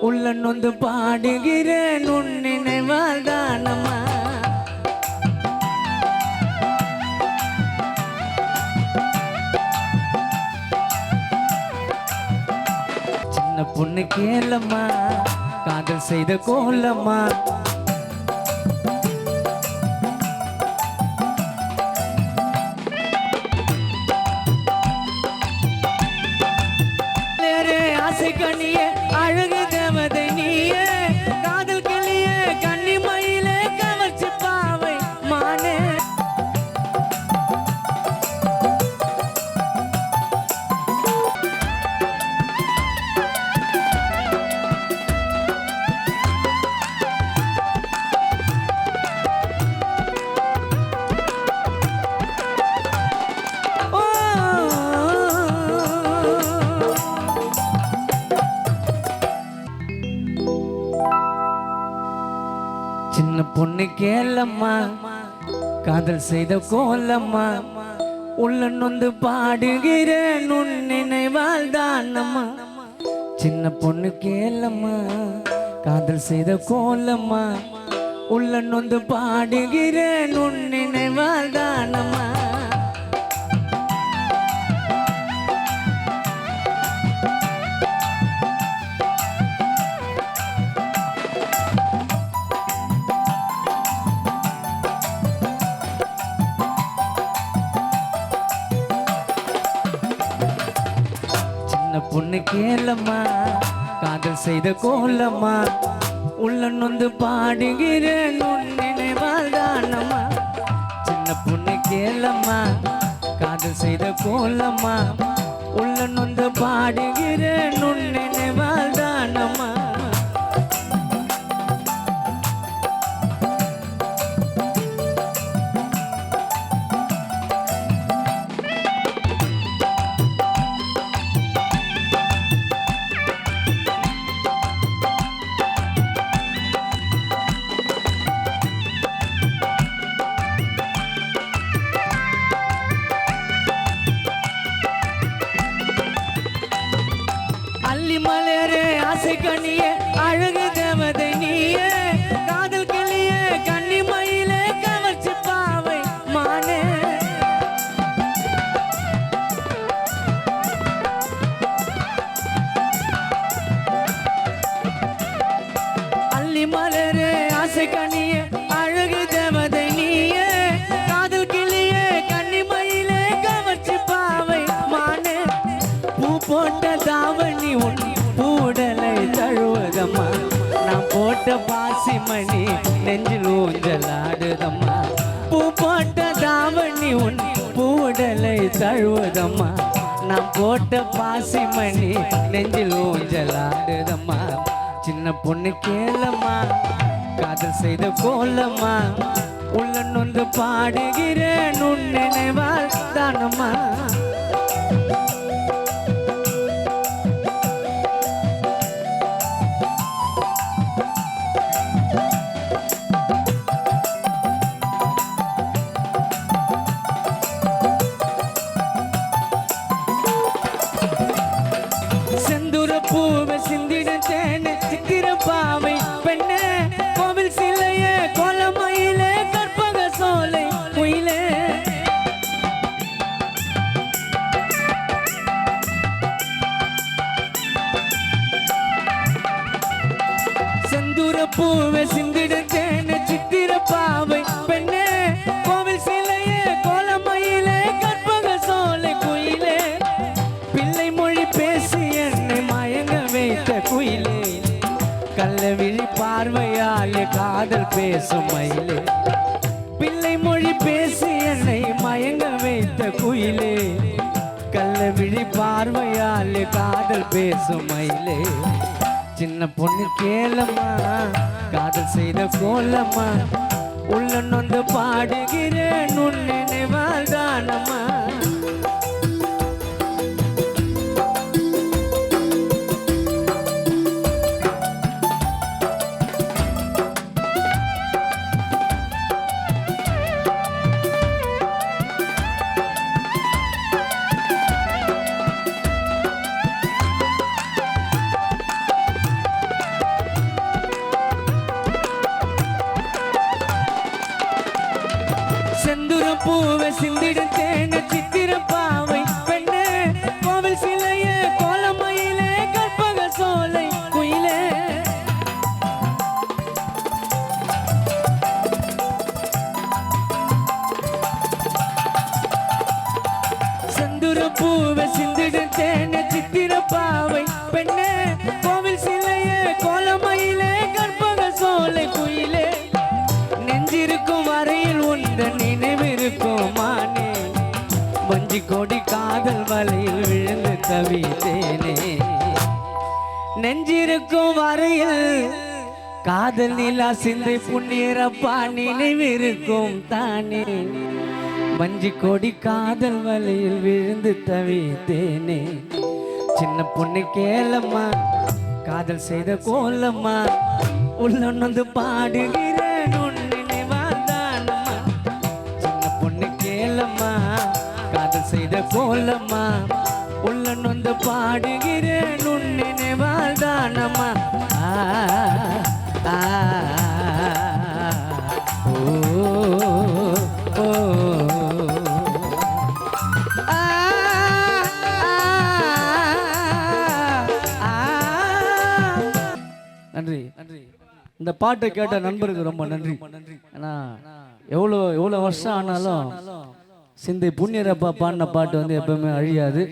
உள்ள நொந்து பாடுகிறேன் உன் நினைவால் தானம்மா. சின்ன பொண்ணு கேளம்மா காதல் செய்த கோலம்மா. ஆசை கண்ணியே அழகு தேவதை நீயே காதல் கிளியே கன்னி மயிலே கவர்ச்சி பாவை மானே. சின்ன பொண்ணு கேளம்மா காதல் செய்த கோலம்மா. உள்ள நொந்து பாடுகிறேன் உன் நினைவால் தானம்மா. சின்ன பொண்ணு கேளம்மா காதல் செய்த கோலம்மா. உள்ள நொந்து பாடுகிறேன் உன் நினைவால் தானம்மா. பொண்ணு கேளம்மா காதல் செய்த கோலம்மா. உள்ள நொந்து பாடுகிறேன் உன் நினைவால் தானம்மா. சின்ன பொண்ணு கேளம்மா காதல் செய்த கோலம்மா. உள்ள நொந்து பாடுகிறேன் உன் நினைவால் தானம்மா. மலரே ஆசை கண்ணியே அழகு தேவதை நீயே காதல் கிளியே கன்னி மயிலே கவர்ச்சி பாவை மானே. அள்ளி மலரே ஆசை கண்ணியே அழகு தேவதை நீயே காதல் கிளியே கன்னி மயிலே கவர்ச்சி பாவை மானே. பூ போட்ட தாவணி உன் பூடலை தழுவதம்மா. நான் போட்ட பாசிமணி நெஞ்சில் ஊஞ்சலாடுதம்மா. பூ போட்ட தாவணி உன் பூடலை தழுவதம்மா. நான் போட்ட பாசிமணி நெஞ்சில் ஊஞ்சலாடுதம்மா. சின்ன பொண்ணு கேளம்மா காதல் செய்த கோலம்மா. உள்ள நொந்து பாடுகிறேன் உன் நினைவால் தானம்மா. பூவை சிந்திட தேனே சித்திர பாவை பெண்ணே கோவில் சிலையே கோலமயிலே கற்பக சோலை குயிலே. செந்தூர பூவை சிந்திட தேனே சித்திர பாவை பெண்ணே கோவில் சிலையே கோலமயிலே கற்பக சோலை குயிலே. பிள்ளை மொழி பேசி என்னை மயங்க வைத்த குயிலே கள்ளவிழி பார்வையாலே காதல் பேசும் மயிலே. பிள்ளை மொழி பேசி என்னை மயங்க வைத்த குயிலே கள்ளவிழி பார்வையாலே காதல் பேசும் மயிலே. சின்ன பொண்ணு கேளம்மா காதல் செய்த கோலம்மா. உள்ள நொந்து பாடுகிறேன் உன் நினைவால் தானம்மா. பூவை சிந்திடும் தேன சித்திர பாவை பெண்ணே கோவில் சிலையே கோலமயிலே கற்பக சோலை குயிலே செந்துர பூவை சிந்திடும் தேன சித்திர பாவை பெண்ணே கோவில் சிலையே கோலமயிலே கற்பக சோலை குயிலே நெஞ்சிருக்கும் வரையில் உந்த நினைவிருக்கும் மானே வஞ்சி கொடி காதல் வலையில் விழுந்து தவித்தேனே நெஞ்சிருக்கும் வரையில் காதல் நிலா சிந்தை புண்ணியரப்பா நினைவிருக்கும் தானே வஞ்சி கொடி காதல் வலையில் விழுந்து தவித்தேனே சின்ன பொண்ணு கேளம்மா காதல் செய்த கோலம்மா உள்ள நொந்து பாடுகிறேன் உன் நினைவால்தானம்மா சின்ன பொண்ணு கேளம்மா காதல் செய்த கோலம்மா உள்ள நொந்து பாடுகிறேன் உன் நினைவால்தானம்மா ஆ ஓ ஓ நன்றி நன்றி இந்த பாட்டை கேட்ட நண்பருக்கு ரொம்ப நன்றி ஏன்னா எவ்வளோ வருஷம் ஆனாலும் சிந்தை புண்ணியரப்பா பாடின பாட்டு வந்து எப்பவுமே அழியாது